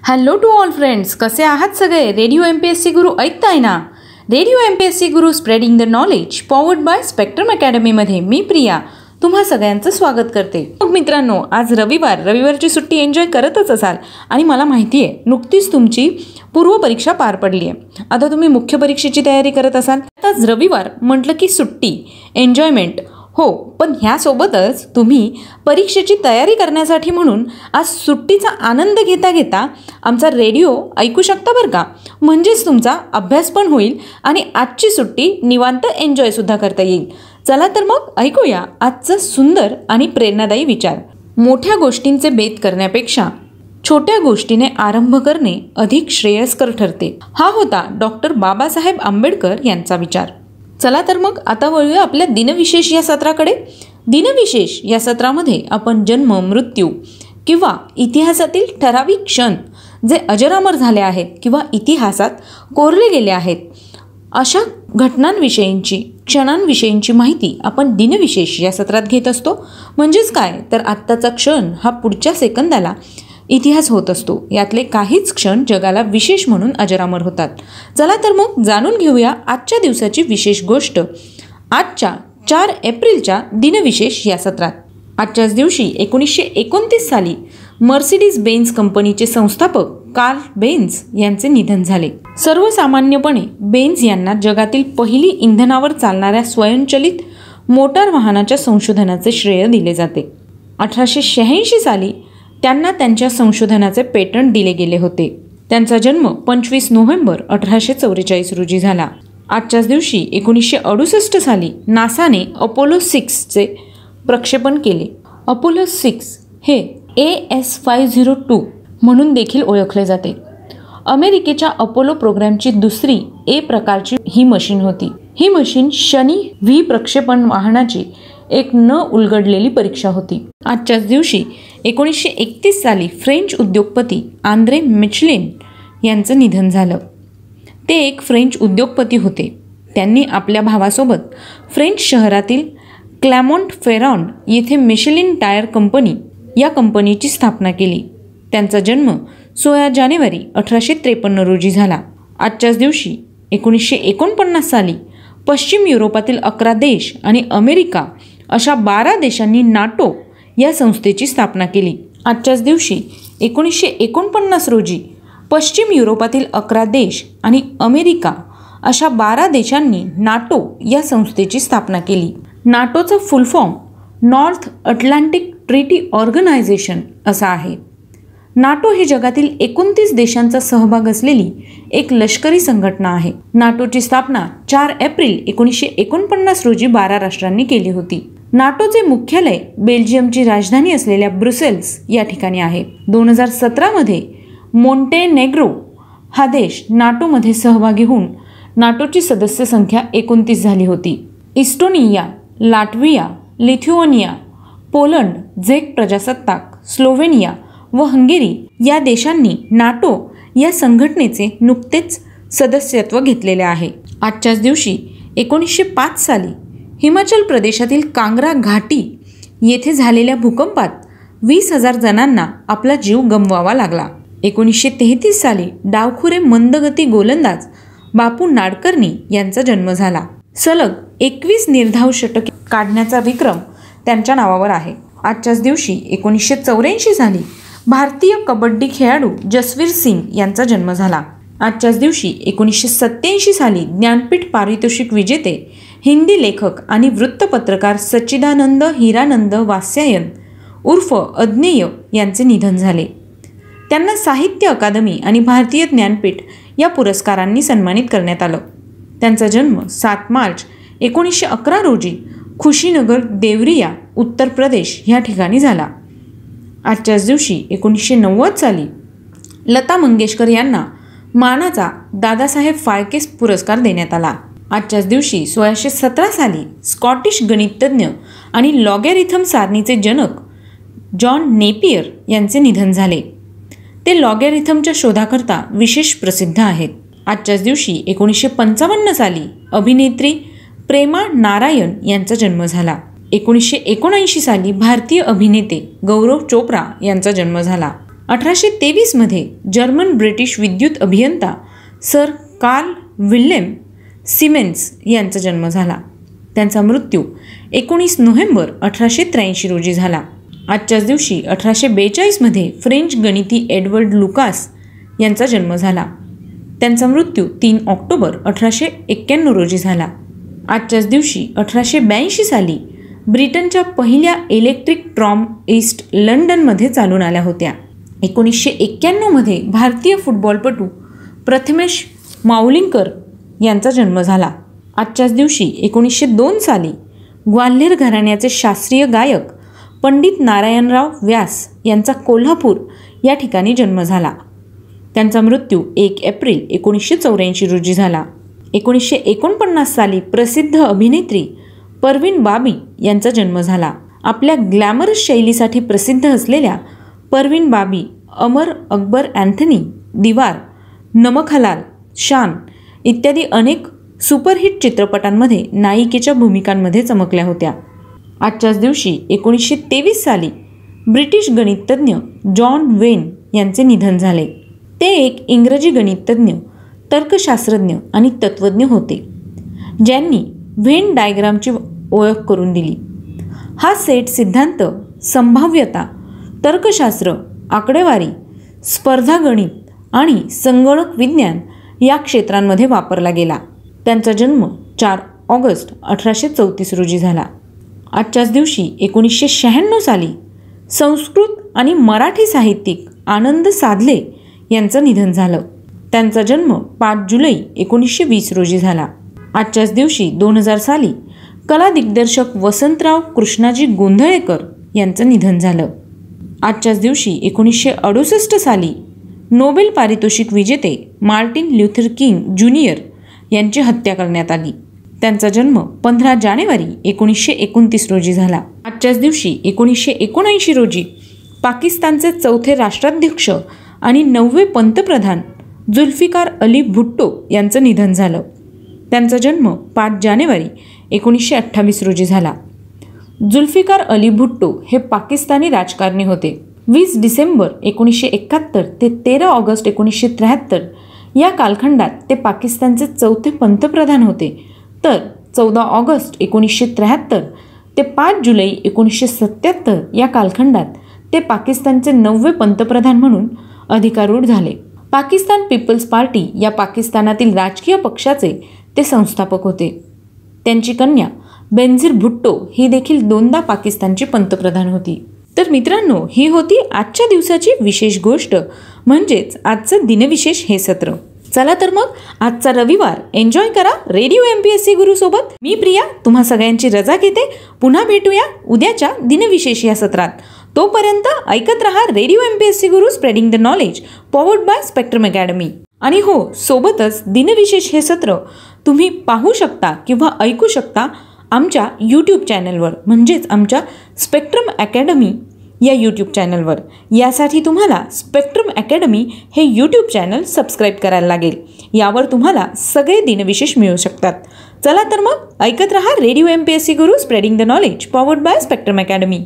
Hello to all friends, कसे आहात सगळे? रेडिओ MPSC गुरु ऐकताय ना? Radio MPSC Guru spreading the knowledge powered by Spectrum अकॅडमीमध्ये मी प्रिया तुम्हा सगळ्यांचं स्वागत करते. मग मित्रांनो, आज रविवारची सुट्टी एन्जॉय करतच असाल आणि मला माहिती आहे नुकतीच तुमची पूर्व परीक्षा पार पडली आहे. आता तुम्ही मुख्य परीक्षेची तयारी करत असाल. आज रविवार म्हटलं की सुट्टी, एन्जॉयमेंट हो, पण ह्यासोबतच तुम्ही परीक्षेची तयारी करण्यासाठी म्हणून आज सुट्टीचा आनंद घेता घेता आमचा रेडिओ ऐकू शकता बरं का. म्हणजेच तुमचा अभ्यास पण होईल आणि आजची सुट्टी निवांत एन्जॉयसुद्धा करता येईल. चला तर मग ऐकूया आजचा सुंदर आणि प्रेरणादायी विचार. मोठ्या गोष्टींचे बेत करण्यापेक्षा छोट्या गोष्टीने आरंभ करणे अधिक श्रेयस्कर ठरते. हा होता डॉक्टर बाबासाहेब आंबेडकर यांचा विचार. चला तर मग आता वळूया आपल्या दिनविशेष या सत्राकडे. दिनविशेष या सत्रामध्ये आपण जन्म, मृत्यू किंवा इतिहासातील ठराविक क्षण जे अजरामर झाले आहेत किंवा इतिहासात कोरले गेले आहेत अशा घटनांविषयींची, क्षणांविषयींची माहिती आपण दिनविशेष या सत्रात घेत असतो. म्हणजेच काय तर आत्ताचा क्षण हा पुढच्या सेकंदाला इतिहास होत असतो. यातले काहीच क्षण जगाला विशेष म्हणून अजरामर होतात. चला तर मग जाणून घेऊया आजच्या दिवसाची विशेष गोष्ट आजच्या 4 एप्रिलच्या दिनविशेष या सत्रात. आजच्याच दिवशी 1929 साली मर्सिडीज बेन्झ कंपनीचे संस्थापक कार्ल बेन्झ यांचे निधन झाले. सर्वसामान्यपणे बेन्झ यांना जगातील पहिली इंधनावर चालणाऱ्या स्वयंचलित मोटार वाहनाच्या संशोधनाचे श्रेय दिले जाते. 1886 साली त्यांना त्यांच्या संशोधनाचे पेटंट दिले गेले होते. त्यांचा जन्म 25 नोव्हेंबर 1844 रोजी झाला. आजच्याच दिवशी 1968 साली नासाने अपोलो 6चे प्रक्षेपण केले. अपोलो 6 हे AS-502 म्हणून देखील ओळखले जाते. अमेरिकेच्या अपोलो प्रोग्रॅमची दुसरी ए प्रकारची ही मशीन होती. ही मशीन शनी व्ही प्रक्षेपण वाहनाची एक न उलगडलेली परीक्षा होती. आजच्याच दिवशी 1931 साली फ्रेंच उद्योगपती आंद्रे मिचेलिन यांचं निधन झालं. ते एक फ्रेंच उद्योगपती होते. त्यांनी आपल्या भावासोबत फ्रेंच शहरातील क्लॅमॉन्ट फेरॉन येथे मिशेलिन टायर कंपनी या कंपनीची स्थापना केली. त्यांचा जन्म 16 जानेवारी 1853 रोजी झाला. आजच्याच दिवशी 1949 साली पश्चिम युरोपातील 11 देश आणि अमेरिका अशा 12 देशांनी नाटो या संस्थेची स्थापना केली. आजच्याच दिवशी 1949 रोजी पश्चिम युरोपातील 11 देश आणि अमेरिका अशा 12 देशांनी नाटो या संस्थेची स्थापना केली. नाटोचा full form North Atlantic Treaty Organization असा आहे. नाटो ही जगातील 29 देशांचा सहभाग असलेली एक लष्करी संघटना आहे. नाटोची स्थापना 4 एप्रिल 1949 रोजी 12 राष्ट्रांनी केली होती. नाटोचे मुख्यालय बेल्जियमची राजधानी असलेल्या ब्रुसेल्स या ठिकाणी आहे. 2017 मध्ये मोंटेनेग्रो हा देश नाटोमध्ये सहभागी होऊन नाटोची सदस्य संख्या 29 झाली होती. इस्टोनिया, लाटविया, लिथुआनिया, पोलंड, झेक प्रजासत्ताक, स्लोव्हेनिया व हंगेरी या देशांनी नाटो या संघटनेचे नुकतेच सदस्यत्व घेतलेले आहे. आजच्याच दिवशी 1905 साली हिमाचल प्रदेशातील कांगरा घाटी येथे झालेल्या भूकंपात 20,000 जणांना आपला जीव गमवावा लागला. 1933 साली डावखुरे मंदगती गोलंदाज बापू नाडकर्णी यांचा जन्म झाला. सलग 21 निर्धाव षटके काढण्याचा विक्रम त्यांच्या नावावर आहे. आजच्याच दिवशी 1984 साली भारतीय कबड्डी खेळाडू जसवीर सिंग यांचा जन्म झाला. आजच्याच दिवशी 1987 साली ज्ञानपीठ पारितोषिक विजेते हिंदी लेखक आणि वृत्तपत्रकार सच्चिदानंद हिरानंद वात्स्यायन उर्फ अज्ञेय यांचे निधन झाले. त्यांना साहित्य अकादमी आणि भारतीय ज्ञानपीठ या पुरस्कारांनी सन्मानित करण्यात आलं. त्यांचा जन्म 7 मार्च 1911 रोजी खुशीनगर देवरिया उत्तर प्रदेश या ठिकाणी झाला. आजच्याच दिवशी 1990 साली लता मंगेशकर यांना मानाचा दादासाहेब फाळके पुरस्कार देण्यात आला. आजच्याच दिवशी 1617 साली स्कॉटिश गणितज्ञ आणि लॉगॅरिथम सारणीचे जनक जॉन नेपियर यांचे निधन झाले. ते लॉगॅरिथमच्या शोधाकरता विशेष प्रसिद्ध आहेत. आजच्याच दिवशी 1955 साली अभिनेत्री प्रेमा नारायण यांचा जन्म झाला. 1979 साली भारतीय अभिनेते गौरव चोप्रा यांचा जन्म झाला. 1823मध्ये जर्मन ब्रिटिश विद्युत अभियंता सर कार्ल विल्हेम सिमेन्स यांचा जन्म झाला. त्यांचा मृत्यू 19 नोव्हेंबर 1883 रोजी झाला. आजच्याच दिवशी 1842मध्ये फ्रेंच गणिती एडवर्ड लुकास यांचा जन्म झाला. त्यांचा मृत्यू 3 ऑक्टोबर 1891 रोजी झाला. आजच्याच दिवशी 1882 साली ब्रिटनच्या पहिल्या इलेक्ट्रिक ट्रॉम ईस्ट लंडनमध्ये चालून आल्या होत्या. 1991मध्ये भारतीय फुटबॉलपटू प्रथमेश माऊलिंकर यांचा जन्म झाला. आजच्याच दिवशी 1902 साली ग्वाल्हेर घराण्याचे शास्त्रीय गायक पंडित नारायणराव व्यास यांचा कोल्हापूर या ठिकाणी जन्म झाला. त्यांचा मृत्यू 1 एप्रिल 1984 रोजी झाला. 1949 साली प्रसिद्ध अभिनेत्री परवीन बाबी यांचा जन्म झाला. आपल्या ग्लॅमरस शैलीसाठी प्रसिद्ध असलेल्या परवीन बाबी अमर अकबर अँथनी, दीवार, नमक हलाल, शान इत्यादी अनेक सुपरहिट चित्रपटांमध्ये नायिकेच्या भूमिकांमध्ये चमकल्या होत्या. आजच्याच दिवशी 1923 साली ब्रिटिश गणिततज्ञ जॉन वेन यांचे निधन झाले. ते एक इंग्रजी गणिततज्ञ, तर्कशास्त्रज्ञ आणि तत्त्वज्ञ होते, ज्यांनी व्हेन डायग्रामची ओळख करून दिली. हा सेट सिद्धांत संभाव्यता, तर्कशास्त्र, आकडेवारी, स्पर्धा गणित आणि संगणक विज्ञान या क्षेत्रांमध्ये वापरला गेला. त्यांचा जन्म 4 ऑगस्ट 1834 रोजी झाला. आजच्याच दिवशी 1996 साली संस्कृत आणि मराठी साहित्यिक आनंद साधले यांचं निधन झालं. त्यांचा जन्म 5 जुलै 1920 रोजी झाला. आजच्याच दिवशी 2000 साली कला दिग्दर्शक वसंतराव कृष्णाजी गोंधळेकर यांचं निधन झालं. आजच्याच दिवशी 1968 साली नोबेल पारितोषिक विजेते मार्टिन ल्यूथर किंग ज्युनियर यांची हत्या करण्यात आली. त्यांचा जन्म 15 जानेवारी 1929 रोजी झाला. आजच्याच दिवशी 1979 रोजी पाकिस्तानचे 4थे राष्ट्राध्यक्ष आणि 9वे पंतप्रधान जुल्फिकार अली भुट्टो यांचं निधन झालं. त्यांचा जन्म 5 जानेवारी 1928 रोजी झाला. जुल्फिकार अली भुट्टो हे पाकिस्तानी राजकारणी होते. 20 डिसेंबर 1971 ते 13 ऑगस्ट 1973 या कालखंडात ते पाकिस्तानचे 4थे पंतप्रधान होते. तर 14 ऑगस्ट 1973 ते 5 जुलै 1977 या कालखंडात ते पाकिस्तानचे 9वे पंतप्रधान म्हणून अधिकारूढ झाले. पाकिस्तान पीपल्स पार्टी या पाकिस्तानातील राजकीय पक्षाचे ते संस्थापक होते. त्यांची कन्या बेनझीर भुट्टो ही देखील 2दा पाकिस्तानची पंतप्रधान होती. तर मित्रांनो, ही होती आजच्या दिवसाची विशेष गोष्ट, म्हणजेच आजचं दिनविशेष हे सत्र. चला तर मग आजचा रविवार एन्जॉय करा रेडिओ MPSC गुरु सोबत. मी प्रिया तुम्हा सगळ्यांची रजा घेते. पुन्हा भेटूया उद्याच्या दिनविशेष या सत्रात. तोपर्यंत ऐकत रहा radio MPSC Guru spreading the knowledge powered by spectrum academy. आणि हो, सोबतच दिनविशेष हे सत्र तुम्ही पाहू शकता किंवा ऐकू शकता आमच्या यूट्यूब चॅनलवर, म्हणजेच आमच्या स्पेक्ट्रम अकॅडमी या यूट्यूब चॅनलवर. यासाठी तुम्हाला स्पेक्ट्रम अकॅडमी हे यूट्यूब चॅनल सबस्क्राईब करायला लागेल. यावर तुम्हाला सगळे दिनविशेष मिळू शकतात. चला तर मग ऐकत रहा radio MPSC Guru spreading the knowledge powered by spectrum academy.